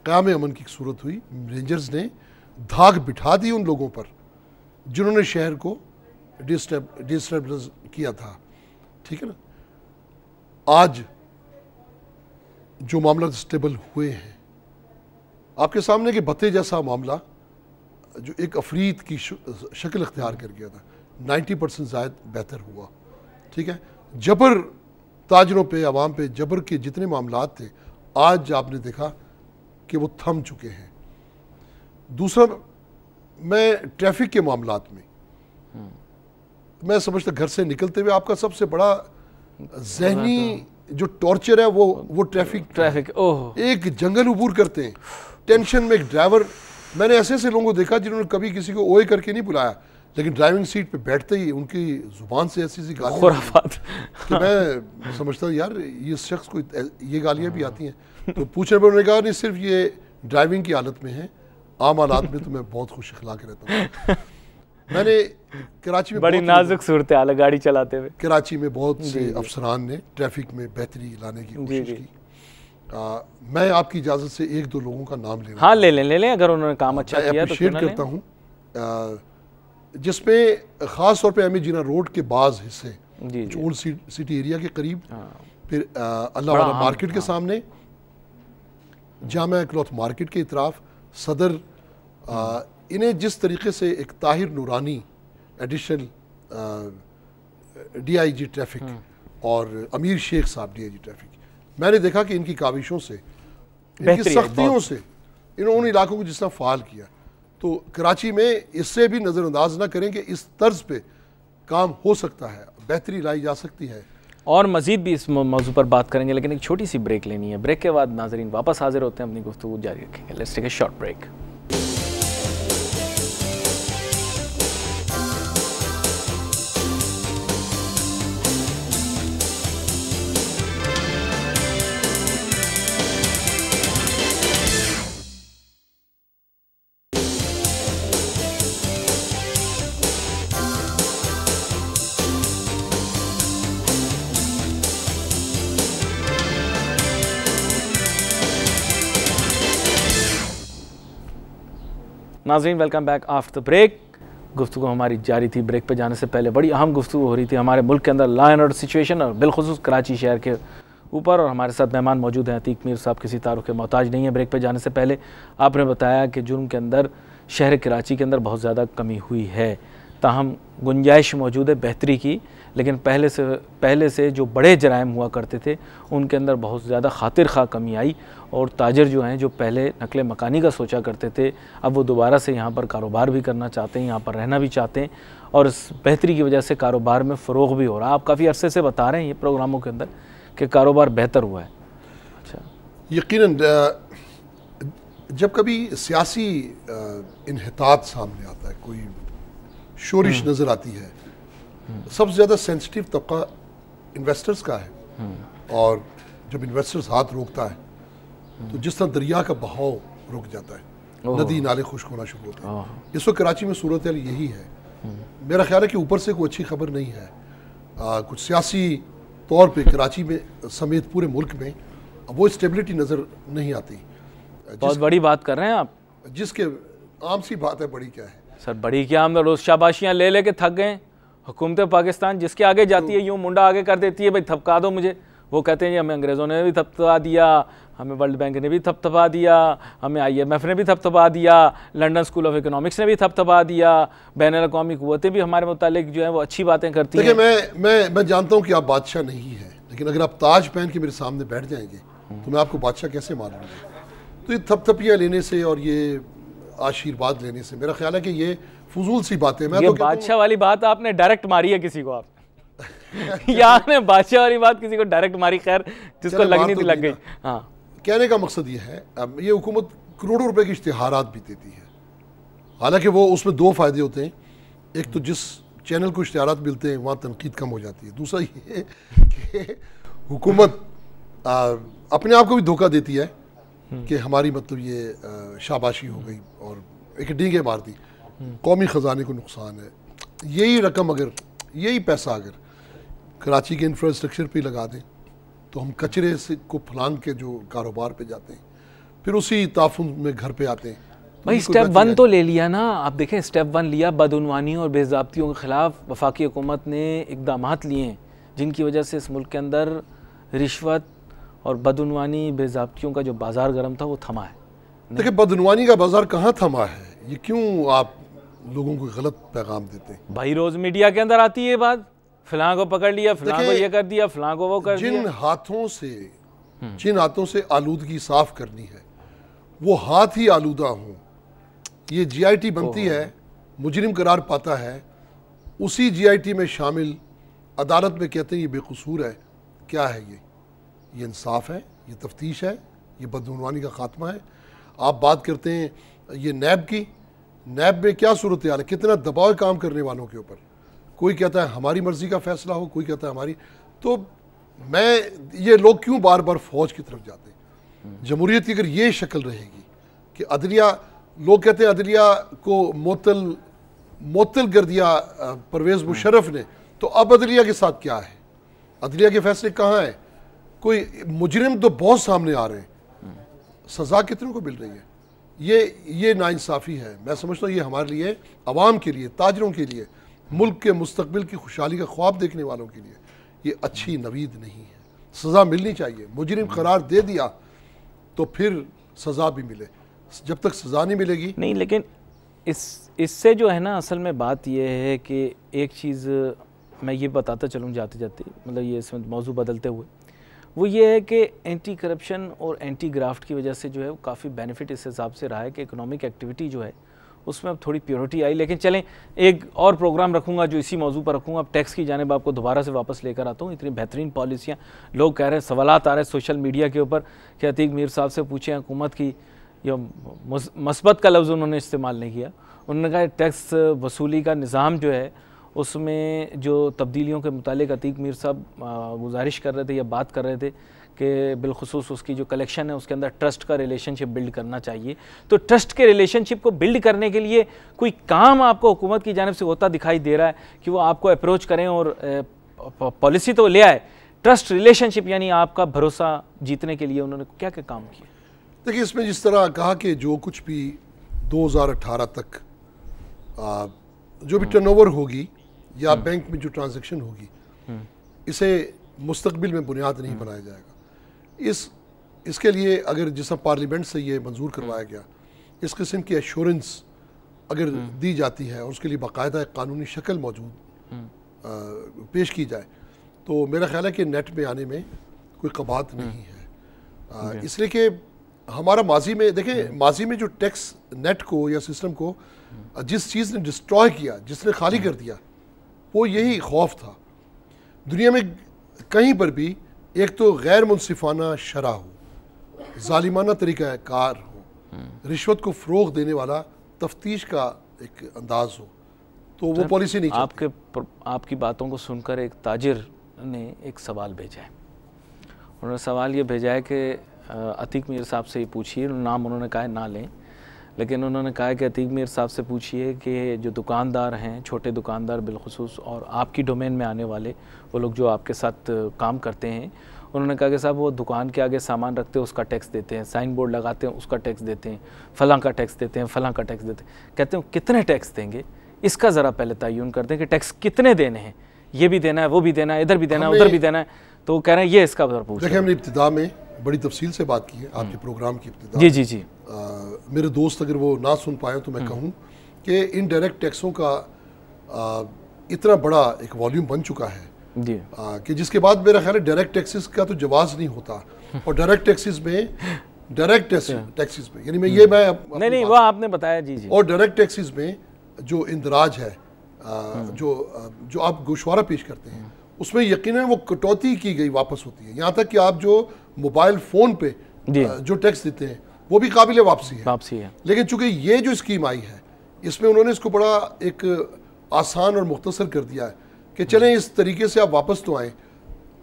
क़याम अमन की सूरत हुई। रेंजर्स ने धाक बिठा दी उन लोगों पर जिन्होंने शहर को डिस्टेबलाइज किया था, ठीक है ना। आज जो मामला स्टेबल हुए हैं आपके सामने के भत्ते जैसा मामला जो एक अफरीद की शक्ल अख्तियार कर गया था, 90% ज़ायद बेहतर हुआ, ठीक है। जबर ताजरों पे, आवाम पे जबर के जितने मामलात थे, आज आपने देखा कि वो थम चुके हैं। दूसरा, मैं ट्रैफिक के मामलात में मैं समझता घर से निकलते हुए आपका सबसे बड़ा जहनी जो टॉर्चर है वो ट्रैफिक ओह, एक जंगल उबूर करते हैं टेंशन में। एक ड्राइवर, मैंने ऐसे लोगों को देखा जिन्होंने कभी किसी को ओए करके नहीं बुलाया, लेकिन ड्राइविंग सीट पे बैठते ही उनकी जुबान से ऐसी गालियाँ कि मैं समझता हूँ यार ये शख्स को ये गालियाँ भी आती हैं। तो पूछने पर उन्होंने कहा नहीं, सिर्फ ये ड्राइविंग की हालत में है, आम हालात में तो मैं बहुत खुश अखलाक रहता हूँ। मैंने कराची में बड़ी नाजुक सूरत हाल है गाड़ी चलाते हुए। कराची में बहुत से अफसरान ने ट्रैफिक में बेहतरी लाने की कोशिश की। मैं आपकी इजाज़त से 1-2 लोगों का नाम ले, हाँ ले लें अगर उन्होंने काम अच्छा किया तो शेयर करता हूँ, जिसमें ख़ास तौर पे एम ए जीना रोड के बाज़ हिस्से जो ओल्ड सिटी एरिया के करीब, फिर अल्लाह वाला मार्केट के सामने, जामा क्लॉथ मार्केट के इतराफ, सदर, इन्हें जिस तरीके से एक ताहिर नूरानी एडिशनल DIG ट्रैफिक और अमीर शेख साहब DIG ट्रैफिक, मैंने देखा कि इनकी काविशों से, इनकी सख्तियों से इन्होंने उन इलाकों को जिस तरह फ़ाल किया, तो कराची में इससे भी नज़रअंदाज ना करें कि इस तर्ज पे काम हो सकता है, बेहतरी लाई जा सकती है। और मज़ीद भी इस मौजू पर बात करेंगे, लेकिन एक छोटी सी ब्रेक लेनी है। ब्रेक के बाद नाज़रीन वापस हाजिर होते हैं, अपनी गुफ्तगू जारी रखेंगे। Let's take a short break. नाज़रीन welcome back after the break. गुफ्तगू हमारी जारी थी। ब्रेक पे जाने से पहले बड़ी अहम गुफ्तगू हो रही थी हमारे मुल्क के अंदर लॉ एंड ऑर्डर सिचुएशन और बिलखुसूस कराची शहर के ऊपर, और हमारे साथ मेहमान मौजूद हैं। अतीक मीर साहब किसी तारुफ के मोहताज नहीं है। ब्रेक पे जाने से पहले आपने बताया कि जुर्म के अंदर शहर कराची के अंदर बहुत ज़्यादा कमी हुई है, ताहम गुंजाइश मौजूद है बेहतरी की, लेकिन पहले से जो बड़े जराइम हुआ करते थे उनके अंदर बहुत ज़्यादा खातिर खा कमी आई, और ताजर जो हैं जो पहले नकल मकानी का सोचा करते थे, अब वो दोबारा से यहाँ पर कारोबार भी करना चाहते हैं, यहाँ पर रहना भी चाहते हैं, और इस बेहतरी की वजह से कारोबार में फ़रोग़ भी हो रहा है। आप काफ़ी अरसे से बता रहे हैं ये प्रोग्रामों के अंदर कि कारोबार बेहतर हुआ है। अच्छा, यकीनन जब कभी सियासी इन्हितात सामने आता है, कोई शोरिश नज़र आती है, सबसे ज़्यादा सेंसिटिव तबका इन्वेस्टर्स का है, और जब इन्वेस्टर्स हाथ रोकता है तो जिस तरह दरिया का बहाव रुक जाता है, नदी नाले खुश्क होना शुरू होता है। इस वक्त कराची में सूरत हाल यही है। मेरा ख्याल है कि ऊपर से कोई अच्छी खबर नहीं है। कुछ सियासी तौर पे कराची में समेत पूरे मुल्क में वो स्टेबिलिटी नज़र नहीं आती। बहुत बड़ी बात कर रहे हैं आप, जिसके आम सी बात है, बड़ी क्या है सर, बड़ी क्या, हम रोज़ शाबाशियाँ ले लेके थक गए। हुकूमत पाकिस्तान जिसके आगे जाती है यूँ मुंडा आगे कर देती है, भाई थपका दो मुझे। वो कहते हैं जी हमें अंग्रेज़ों ने भी थपथपा दिया, हमें वर्ल्ड बैंक ने भी थपथपा दिया, हमें IMF ने भी थपथपा दिया, लंदन स्कूल ऑफ इकोनॉमिक्स ने भी थपथपा दिया, बैनुल-अक़वामी क़ुव्वतें भी हमारे मुतालिक जो है वो अच्छी बातें करती हैं। देखिए, मैं जानता हूँ कि आप बादशाह नहीं हैं, लेकिन अगर आप ताज पहन के मेरे सामने बैठ जाएंगे तो मैं आपको बादशाह कैसे मानूंगा? तो ये थपथपियाँ लेने से और ये आशीर्वाद लेने से मेरा ख्याल है कि ये फजूल सी बातें। मैं तो बादशाह वाली बात आपने डायरेक्ट मारी है किसी को, आप आपने बादशाह वाली बात किसी को डायरेक्ट मारी, खैर जिसको लगनी थी लग गई। हाँ, कहने का मकसद ये है, अब ये हुकूमत करोड़ों रुपए के इश्तिहारात भी देती है, हालांकि वो उसमें 2 फ़ायदे होते हैं। एक तो जिस चैनल को इश्तिहारात मिलते हैं वहाँ तनकीद कम हो जाती है। दूसरा ये कि हुकूमत अपने आप को भी धोखा देती है कि हमारी मतलब ये शाबाशी हो गई और एक डींगे मार दी, कौमी ख़जाने को नुकसान है। यही रकम अगर, यही पैसा अगर कराची के इंफ्रास्ट्रक्चर पे लगा दें तो हम कचरे से को फलांग के जो कारोबार पे जाते हैं फिर उसी ताफुन में घर पे आते हैं। भाई स्टेप 1 तो ले लिया ना, आप देखें स्टेप 1 लिया, बदउनवानी और बेज़ाब्तियों के ख़िलाफ़ वफाकी हुकूमत ने इक़दामात लिए हैं जिनकी वजह से इस मुल्क के अंदर रिश्वत और बदउनवानी बेज़ाब्तियों का जो बाज़ार गर्म था वो थमा है। देखिए बदउनवानी का बाज़ार कहाँ थमा है, ये क्यों आप लोगों को गलत पैगाम देते हैं? भाई रोज़ मीडिया के अंदर आती है बात, फलां को पकड़ लिया, फलां को ये कर दिया, फलां को वो कर दिया। जिन हाथों से आलूदगी साफ करनी है वो हाथ ही आलूदा हों, ये GIT बनती है, मुजरिम करार पाता है, उसी GIT में शामिल अदालत में कहते हैं ये बेकसूर है। क्या है ये इंसाफ है, ये तफ्तीश है, ये बदउनवानी का खात्मा है। आप बात करते हैं ये नैब की, नैब में क्या सूरत हाल है, कितना दबाव काम करने वालों के ऊपर। कोई कहता है हमारी मर्जी का फैसला हो, कोई कहता है हमारी। तो ये लोग क्यों बार बार फौज की तरफ जाते हैं? जमहूरियत की अगर ये शक्ल रहेगी कि अदलिया, लोग कहते हैं अदलिया को मोतल कर दिया परवेज़ मुशर्रफ ने, तो अब अदलिया के साथ क्या है? अदलिया के फैसले कहाँ हैं? कोई मुजरिम तो बहुत सामने आ रहे हैं, सज़ा कितनों को मिल रही है? ये नाइंसाफ़ी है। मैं समझता हूँ ये हमारे लिए, अवाम के लिए, ताजरों के लिए, मुल्क के मुस्तकबिल की खुशहाली का ख्वाब देखने वालों के लिए ये अच्छी नवीद नहीं है। सज़ा मिलनी चाहिए। मुजरिम करार दे दिया तो फिर सज़ा भी मिले, जब तक सज़ा नहीं मिलेगी नहीं। लेकिन इससे जो है ना, असल में बात यह है कि एक चीज़ मैं ये बताता चलूँ जाते जाते, मतलब ये इसमें मौजू बदलते हुए, वो ये है कि एंटी करप्शन और एंटी ग्राफ्ट की वजह से जो है वो काफ़ी बेनिफिट इस हिसाब से रहा है कि इकोनॉमिक एक्टिविटी जो है उसमें अब थोड़ी प्योरिटी आई। लेकिन चलें, एक और प्रोग्राम रखूँगा जो इसी मौजू पर रखूँगा। अब टैक्स की जानिब आपको दोबारा से वापस लेकर आता हूँ। इतनी बेहतरीन पॉलिसियाँ, लोग कह रहे हैं, सवालात आ रहे हैं सोशल मीडिया के ऊपर कि अतीक मीर साहब से पूछें हुकूमत की, या मस्बत का लफ्ज़ उन्होंने इस्तेमाल नहीं किया, उन्होंने कहा टैक्स वसूली का निज़ाम जो है उसमें जो तब्दीलियों के मुतालिक अतीक मीर साहब गुजारिश कर रहे थे या बात कर रहे थे कि बिलखुसूस उसकी जो कलेक्शन है उसके अंदर ट्रस्ट का रिलेशनशिप बिल्ड करना चाहिए। तो ट्रस्ट के रिलेशनशिप को बिल्ड करने के लिए कोई काम आपको हुकूमत की जानिब से होता दिखाई दे रहा है कि वो आपको अप्रोच करें और पॉलिसी तो ले आए, ट्रस्ट रिलेशनशिप यानी आपका भरोसा जीतने के लिए उन्होंने क्या क्या काम किए? देखिए, इसमें जिस तरह कहा कि जो कुछ भी 2018 तक जो भी टर्नओवर होगी या बैंक में जो ट्रांजैक्शन होगी, इसे मुस्तकबिल में बुनियाद नहीं बनाया जाएगा। इसके लिए अगर जिस पार्लियामेंट से ये मंजूर करवाया गया, इस किस्म की एश्योरेंस अगर दी जाती है और उसके लिए बाकायदा एक कानूनी शक्ल मौजूद पेश की जाए, तो मेरा ख्याल है कि नेट में आने में कोई कबात नहीं है। इसलिए कि हमारा माजी में देखें, माजी में जो टैक्स नेट को या सिस्टम को जिस चीज़ ने डिस्ट्रॉय किया, जिसने खाली कर दिया, वो यही खौफ था। दुनिया में कहीं पर भी एक तो गैर मुनसिफाना शरह हो, जालिमाना तरीका कार हो, रिश्वत को फ़रोग़ देने वाला तफ्तीश का एक अंदाज हो, तो वो पॉलिसी नहीं चलती। आपकी बातों को सुनकर एक ताजिर ने एक सवाल भेजा है। उन्होंने सवाल ये भेजा है कि अतीक मीर साहब से ही पूछिए, नाम उन्होंने कहा है ना लें, लेकिन उन्होंने कहा है कि अतीक मीर साहब से पूछिए कि जो दुकानदार हैं, छोटे दुकानदार बिलखुसूस, और आपकी डोमेन में आने वाले वो लोग जो आपके साथ काम करते हैं, उन्होंने कहा कि साहब वो दुकान के आगे सामान रखते हैं उसका टैक्स देते हैं, साइन बोर्ड लगाते हैं उसका टैक्स देते हैं, फलां का टैक्स देते हैं, फलां का टैक्स देते हैं। कहते हैं कितने टैक्स देंगे, इसका ज़रा पहले तयन करते हैं कि टैक्स कितने देने हैं, ये भी देना है, वो भी देना है, इधर भी देना है, उधर भी देना है। तो वो कह रहे हैं ये इसका ज़रा पूछें। देखिए, हमने इब्तिदा में बड़ी तफसील से बात की है आपके प्रोग्राम की इब्तिदा। जी जी जी। मेरे दोस्त अगर वो ना सुन पाए तो मैं कहूँ कि इनडायरेक्ट टैक्सों का इतना बड़ा एक वॉल्यूम बन चुका है जी, कि जिसके बाद मेरा ख्याल है डायरेक्ट टैक्सेस का तो जवाज़ नहीं होता। और डायरेक्ट टैक्सेस में यानी मैं नहीं वो आपने बताया। जी जी। और डायरेक्ट टैक्सेस में जो इंदराज है, जो आप गोशवारा पेश करते हैं, उसमें यकीनन वो कटौती की गई वापस होती है। यहाँ तक कि आप जो मोबाइल फ़ोन पे जो टैक्स देते हैं वो भी काबिल वापसी है। है। लेकिन चूंकि ये जो स्कीम आई है, इसमें उन्होंने इसको बड़ा एक आसान और मुख्तसर कर दिया है कि चलें इस तरीके से आप वापस तो आएँ,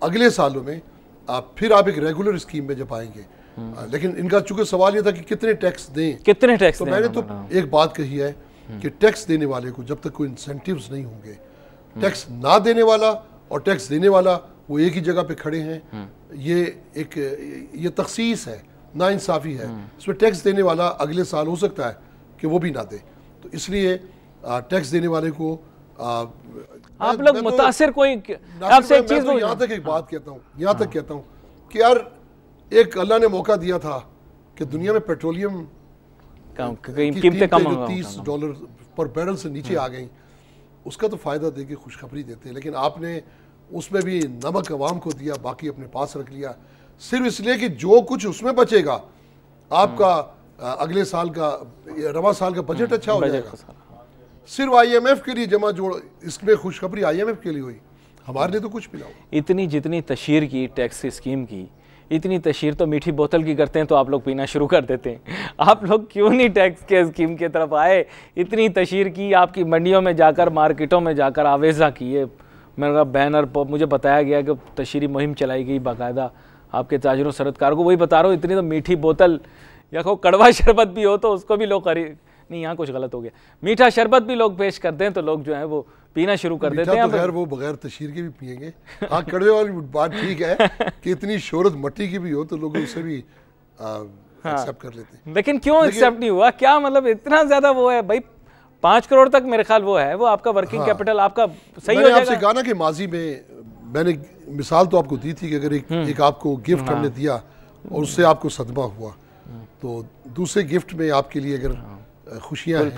अगले सालों में फिर आप एक रेगुलर स्कीम में जब आएंगे। लेकिन इनका चूंकि सवाल ये था कि कितने टैक्स दें, कितने टैक्स तो दें, मैंने तो एक बात कही है कि टैक्स देने वाले को जब तक कोई इंसेंटिव्स नहीं होंगे, टैक्स ना देने वाला और टैक्स देने वाला वो एक ही जगह पे खड़े हैं, ये तखसीस है, नाइंसाफ़ी है। इसमें टैक्स देने वाला अगले साल हो सकता है कि वो भी ना दे, तो इसलिए टैक्स देने वाले को आप लोग मुतासिर कोई आपसे एक चीज यहाँ तक एक बात कहता हूँ, यहाँ तक कहता हूँ कि यार एक अल्लाह ने मौका दिया था कि दुनिया में पेट्रोलियम कीमतें कम $30 पर बैरल से नीचे आ गई, उसका तो फ़ायदा दे के खुशखबरी देते हैं, लेकिन आपने उसमें भी नमक अवाम को दिया, बाकी अपने पास रख लिया, सिर्फ इसलिए कि जो कुछ उसमें बचेगा आपका अगले साल का रवा साल का बजट अच्छा हो जाएगा। सिर्फ IMF के लिए जमा जोड़, इसमें खुशखबरी IMF के लिए हुई, हमारे लिए तो कुछ भी ना हो। इतनी जितनी तशहीर की टैक्स स्कीम की, इतनी तशहीर तो मीठी बोतल की करते हैं तो आप लोग पीना शुरू कर देते हैं। आप लोग क्यों नहीं टैक्स के स्कीम की तरफ आए? इतनी तशहीर की, आपकी मंडियों में जाकर, मार्केटों में जाकर आवेज़ा किए, मेरा बैनर मुझे बताया गया कि तशहीरी मुहिम चलाई गई बाकायदा आपके ताजरों सरदकारों को। वही बता रहा हूँ, इतनी तो मीठी बोतल या को कड़वा शरबत भी हो तो उसको भी लोग खरीद, नहीं यहाँ कुछ गलत हो गया, मीठा शरबत भी लोग पेश करते हैं तो लोग जो है वो पीना शुरू कर देते हैं। तो वो बगैर तशहीर के भी पियेंगे। हाँ, कड़वे वाली बात ठीक है कि इतनी शोहरत मट्टी की भी हो तो लोग उसे भी एक्सेप्ट कर लेते हैं। लेकिन क्यों एक्सेप्ट नहीं हुआ? क्या मतलब इतना ज्यादा वो है भाई? 5 करोड़ तक मेरे ख्याल वो है, वो आपका वर्किंग कैपिटल आपका सही हो जाएगा। आपसे कहा ना कि माजी में मैंने मिसाल तो आपको दी थी कि अगर एक आपको गिफ्ट हमने दिया और उससे आपको सदमा हुआ, तो दूसरे गिफ्ट में आपके लिए अगर खुशियां हैं,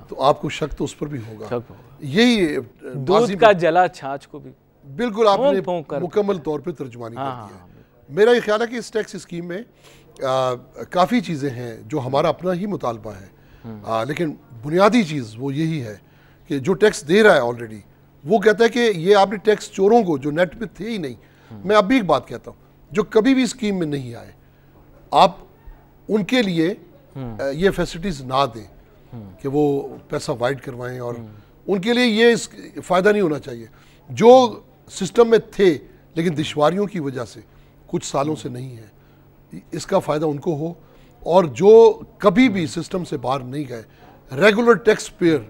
तो आपको शक तो उस पर भी होगा। यही दूध का जला छाछ को भी बिल्कुल आपने मुकम्मल तौर पे तर्जुमानी कर दिया। मेरा ये ख्याल है कि इस टैक्स स्कीम में काफ़ी चीज़ें हैं जो हमारा अपना ही मुतालबा है, लेकिन बुनियादी चीज़ वो यही है कि जो टैक्स दे रहा है ऑलरेडी, वो कहता है कि ये आपने टैक्स चोरों को जो नेट पे थे ही नहीं, मैं अब भी एक बात कहता हूँ, जो कभी भी स्कीम में नहीं आए, आप उनके लिए ये फैसिलिटीज़ ना दें कि वो पैसा वाइड करवाएं, और उनके लिए ये फ़ायदा नहीं होना चाहिए। जो सिस्टम में थे लेकिन दुश्वारियों की वजह से कुछ सालों से नहीं है, इसका फ़ायदा उनको हो, और जो कभी भी सिस्टम से बाहर नहीं गए रेगुलर टैक्स पेयर,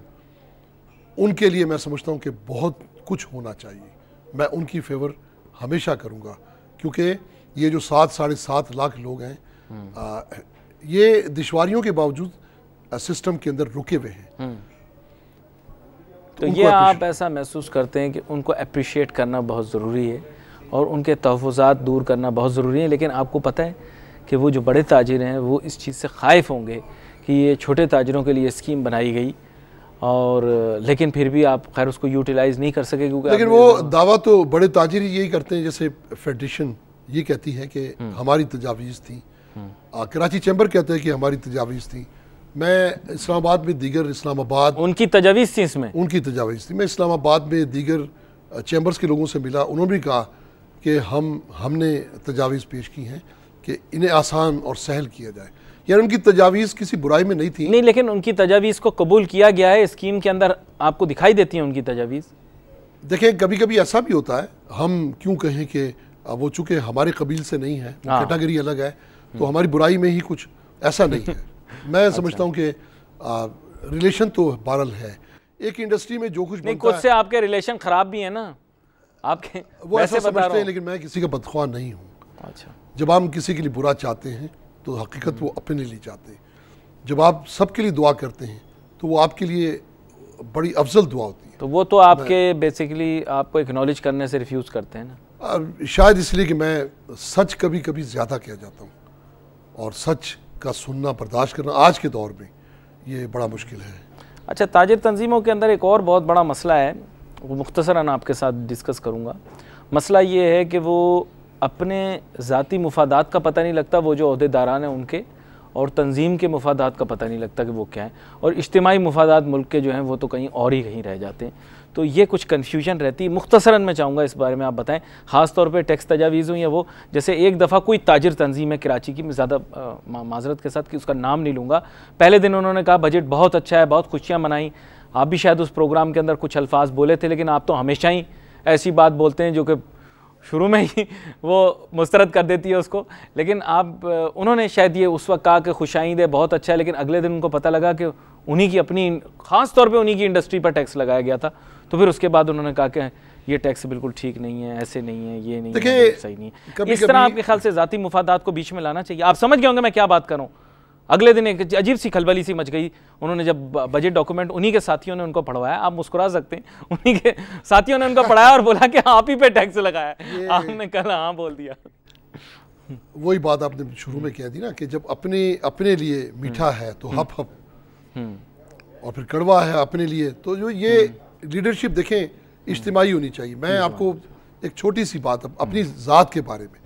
उनके लिए मैं समझता हूँ कि बहुत कुछ होना चाहिए। मैं उनकी फेवर हमेशा करूँगा, क्योंकि ये जो 7-7.5 लाख लोग हैं, ये दुश्वारियों के बावजूद सिस्टम के अंदर रुके हुए हैं। तो ये आप ऐसा महसूस करते हैं कि उनको अप्रिशिएट करना बहुत ज़रूरी है और उनके तहफ़्फ़ुज़ात दूर करना बहुत ज़रूरी है, लेकिन आपको पता है कि वो जो बड़े ताजिर हैं वो इस चीज़ से ख़ाइफ़ होंगे कि ये छोटे ताजिरों के लिए स्कीम बनाई गई, और लेकिन फिर भी आप खैर उसको यूटिलाइज़ नहीं कर सके, क्योंकि लेकिन वो दावा तो बड़े ताजिर यही करते हैं। जैसे फेडरेशन ये कहती है कि हमारी तजावीज़ थी, कराची चैम्बर कहते हैं कि हमारी तजावीज़ थी, मैं इस्लामाबाद में दीगर इस्लामाबाद उनकी तजावीज़ थी, इसमें उनकी तजावीज़ थी, मैं इस्लामाबाद में दीगर चैम्बर्स के लोगों से मिला, उन्होंने भी कहा कि हमने तजावीज़ पेश की हैं कि इन्हें आसान और सहल किया जाए। यानी उनकी तजावीज़ किसी बुराई में नहीं थी। नहीं, लेकिन उनकी तजावीज़ को कबूल किया गया है, स्कीम के अंदर आपको दिखाई देती है उनकी तजावीज़। देखें, कभी कभी ऐसा भी होता है, हम क्यों कहें कि वो चूँकि हमारे कबील से नहीं है, कैटेगरी अलग है, तो हमारी बुराई में ही कुछ ऐसा नहीं है। मैं समझता हूँ कि रिलेशन तो बहरहाल है, एक इंडस्ट्री में जो कुछ नहीं, कुछ से आपके रिलेशन ख़राब भी है ना आपके, वो ऐसा समझते हैं, लेकिन मैं किसी का बदख्वाह नहीं हूँ। अच्छा, जब हम किसी के लिए बुरा चाहते हैं तो हकीकत वो अपने लिए चाहते हैं। जब आप सबके लिए दुआ करते हैं तो वो आपके लिए बड़ी अफजल दुआ होती है। तो वो तो आपके बेसिकली आपको एक्नॉलेज करने से रिफ्यूज़ करते हैं ना, शायद इसलिए कि मैं सच कभी कभी ज़्यादा कह जाता हूँ, और सच का सुनना बर्दाश्त करना आज के दौर में ये बड़ा मुश्किल है। अच्छा, ताजिर तंजीमों के अंदर एक और बहुत बड़ा मसला है, वो मुख्तसरन आपके साथ डिस्कस करूँगा। मसला ये है कि वो अपने ज़ाती मुफादात का पता नहीं लगता, वो जो ओहदेदारान हैं उनके, और तंजीम के मुफादात का पता नहीं लगता कि वो क्या है, और इज्तिमाई मुफादात मुल्क के जो हैं वो तो कहीं और ही कहीं रह जाते हैं। तो ये कुछ कन्फ्यूजन रहती है। मुख्तसरन मैं चाहूँगा इस बारे में आप बताएं, ख़ास तौर पे टैक्स तजावीज़ हुई या वो, जैसे एक दफ़ा कोई ताजिर तंजीम है कराची की, मैं ज़्यादा माजरत के साथ कि उसका नाम नहीं लूँगा, पहले दिन उन्होंने कहा बजट बहुत अच्छा है, बहुत खुशियाँ मनाई, आप भी शायद उस प्रोग्राम के अंदर कुछ अल्फाज बोले थे, लेकिन आप तो हमेशा ही ऐसी बात बोलते हैं जो कि शुरू में ही वो मुस्तरद कर देती है उसको। लेकिन आप उन्होंने शायद ये उस वक्त कहा कि खुशाइंद है, बहुत अच्छा है, लेकिन अगले दिन उनको पता लगा कि उन्हीं की अपनी, ख़ास तौर पे उन्हीं की इंडस्ट्री पर टैक्स लगाया गया था। तो फिर उसके बाद उन्होंने कहा कि ये टैक्स बिल्कुल ठीक नहीं है, ऐसे नहीं है, ये नहीं है, सही नहीं है। इस तरह आपके ख्याल से ज़ाती मुफादात को बीच में लाना चाहिए? आप समझ गए होंगे मैं क्या बात कर रहा हूँ। अगले दिन एक अजीब सी खलबली सी मच गई। उन्होंने जब बजट डॉक्यूमेंट उन्हीं के साथियों ने उनको पढ़वाया, आप मुस्कुरा सकते हैं, उन्हीं के साथियों ने उनको पढ़ाया और बोला कि आप ही पे टैक्स लगाया है। आपने कल हाँ बोल दिया। वही बात आपने शुरू में कह दी ना कि जब अपने लिए मीठा है तो हप हप, और फिर कड़वा है अपने लिए, तो जो ये लीडरशिप देखें इज्तिमाई होनी चाहिए। मैं आपको एक छोटी सी बात अपनी ज़ात के बारे में,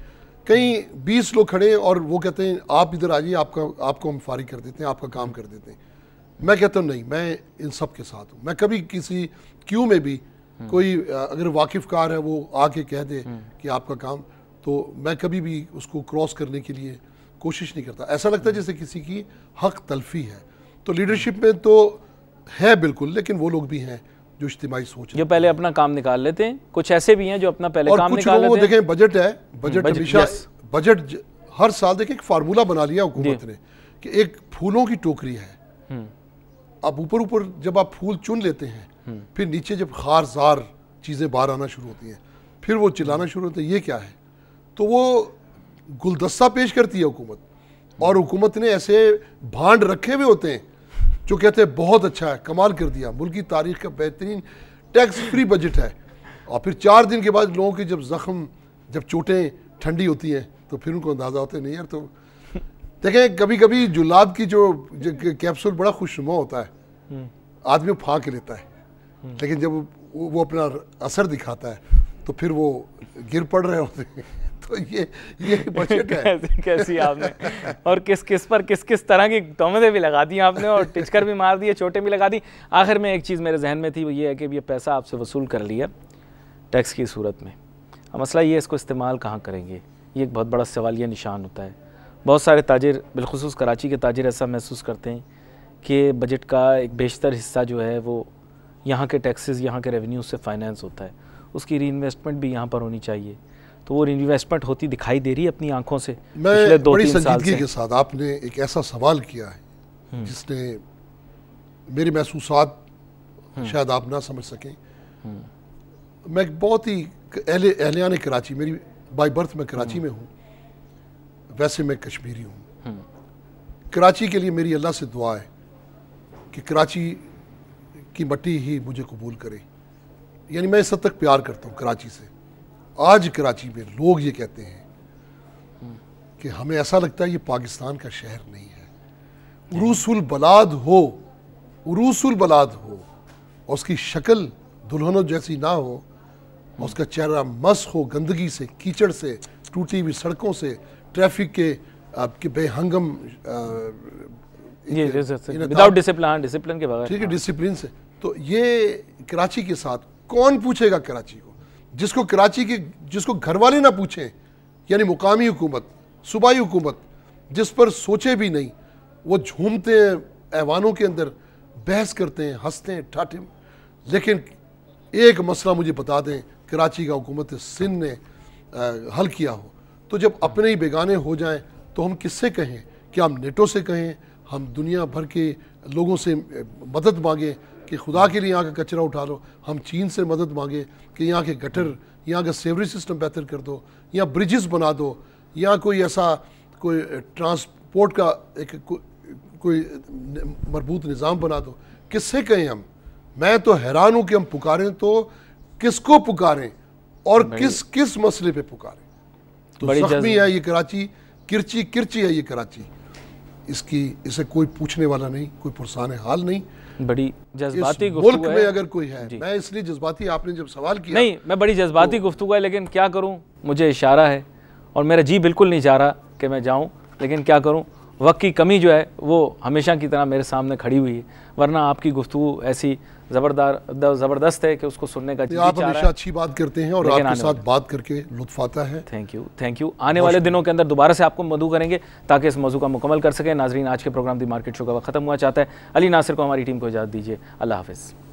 कहीं 20 लोग खड़े और वो कहते हैं आप इधर आ जाइए, आपको हम फारिग कर देते हैं, आपका काम कर देते हैं। मैं कहता हूँ नहीं, मैं इन सब के साथ हूँ। मैं कभी किसी क्यू में भी कोई अगर वाकिफ़कार है वो आके कह दे कि आपका काम, तो मैं कभी भी उसको क्रॉस करने के लिए कोशिश नहीं करता। ऐसा लगता है जैसे किसी की हक तलफी है। तो लीडरशिप में तो है बिल्कुल, लेकिन वो लोग भी हैं जो इज्तिमाई सोच, जो पहले अपना काम निकाल लेते हैं। कुछ ऐसे भी हैं जो अपना पहले काम निकाल लेते हैं। देखें बजट है, बजट हमेशा, बजट हर साल देखें एक फार्मूला बना लिया हुकूमत ने कि एक फूलों की टोकरी है। अब ऊपर जब आप फूल चुन लेते हैं, फिर नीचे जब खारजार चीज़ें बाहर आना शुरू होती हैं, फिर वो चिल्लाना शुरू होते हैं ये क्या है। तो वो गुलदस्ता पेश करती है हुकूमत, और हुकूमत ने ऐसे भांड रखे हुए होते हैं जो कहते हैं बहुत अच्छा है, कमाल कर दिया, मुल्क की तारीख का बेहतरीन टैक्स फ्री बजट है। और फिर 4 दिन के बाद लोगों की जब चोटें ठंडी होती हैं तो फिर उनको अंदाज़ा होता है नहीं यार। तो देखें कभी कभी जुलाब की जो कैप्सूल बड़ा खुशनुमा होता है, आदमी फाँ के लेता है, लेकिन जब वो अपना असर दिखाता है तो फिर वो गिर पड़ रहे होते हैं। तो ये बजट है। कैसी आपने और किस पर किस तरह की तोहमतें भी लगा दी आपने, और टिचकर भी मार दिए, चोटें भी लगा दी। आखिर में एक चीज़ मेरे जहन में थी, वो ये है कि ये पैसा आपसे वसूल कर लिया टैक्स की सूरत में, अब मसला ये है इसको इस्तेमाल कहाँ करेंगे, ये एक बहुत बड़ा सवालिया निशान होता है। बहुत सारे ताजिर, बिलखुसूस कराची के ताजिर ऐसा महसूस करते हैं कि बजट का एक बेशतर हिस्सा जो है वो यहाँ के टैक्सेस, यहाँ के रेवेन्यू से फाइनेंस होता है, उसकी री इन्वेस्टमेंट भी यहाँ पर होनी चाहिए। तो वो इन्वेस्टमेंट होती दिखाई दे रही है अपनी आंखों से पिछले 2-3 साल से। के साथ आपने एक ऐसा सवाल किया है जिसने मेरे महसूसात शायद आप ना समझ सकें। मैं बहुत ही अहलियान कराची, मेरी बाय बर्थ मैं कराची में हूँ, वैसे मैं कश्मीरी हूँ। कराची के लिए मेरी अल्लाह से दुआ है कि कराची की मट्टी ही मुझे कबूल करे। यानी मैं इस हद तक प्यार करता हूँ कराची से। आज कराची में लोग ये कहते हैं कि हमें ऐसा लगता है ये पाकिस्तान का शहर नहीं है। उरूसुल बलाद हो, उरूसुल बलाद हो, और उसकी शक्ल दुल्हनों जैसी ना हो, और उसका चेहरा मस हो गंदगी से, कीचड़ से, टूटी हुई सड़कों से, ट्रैफिक के बेहंगम विदाउट डिसिप्लिन के बगैर, ठीक है, डिसिप्लिन से। तो ये कराची के साथ कौन पूछेगा कराची को, जिसको घर वाले ना पूछें, यानी मुकामी हुकूमत, सूबाई हुकूमत, जिस पर सोचे भी नहीं, वो झूमते हैं ऐवानों के अंदर, बहस करते हैं, हंसते हैं, ठाठे। लेकिन एक मसला मुझे बता दें कराची का हुकूमत सिंध ने हल किया हो, तो जब अपने ही बेगाने हो जाएं तो हम किससे कहें? क्या हम नेटो से कहें? हम दुनिया भर के लोगों से मदद मांगें कि खुदा के लिए यहाँ का कचरा उठा लो? हम चीन से मदद मांगे कि यहाँ के गटर, यहाँ का सेवरेज सिस्टम बेहतर कर दो, यहाँ ब्रिजेस बना दो, यहाँ कोई ऐसा कोई ट्रांसपोर्ट का कोई मरबूत निज़ाम बना दो? किससे कहें हम? मैं तो हैरान हूँ कि हम पुकारें तो किसको पुकारें और किस मसले पे पुकारें। तो जख्मी है ये कराची, किरची है ये कराची, इसे कोई पूछने वाला नहीं, कोई पुरसान हाल नहीं। बड़ी जज्बाती मुल्क में अगर कोई है, मैं इसलिए जज्बाती, आपने जब सवाल किया नहीं, मैं बड़ी जज्बाती गुफ्तगू है, लेकिन क्या करूं, मुझे इशारा है और मेरा जी बिल्कुल नहीं चाह रहा कि मैं जाऊं, लेकिन क्या करूं, वक्त की कमी जो है वो हमेशा की तरह मेरे सामने खड़ी हुई है, वरना आपकी गुफ्तगू ऐसी ज़बरदस्त है कि उसको सुनने का जी आप चाह रहा हमेशा है। अच्छी बात करते हैं और लेकिन आपके आने साथ बात करके लुत्फ आता है। Thank you. आने वाले दिनों के अंदर दोबारा से आपको मदऊ करेंगे ताकि इस मौजू का मुकम्मल कर सकें। नाजरीन, आज के प्रोग्राम दी मार्केट शो का वक्त खत्म हुआ चाहता है। अली नासिर को, हमारी टीम को इजाज़त दीजिए। अल्लाह हाफ़िज़।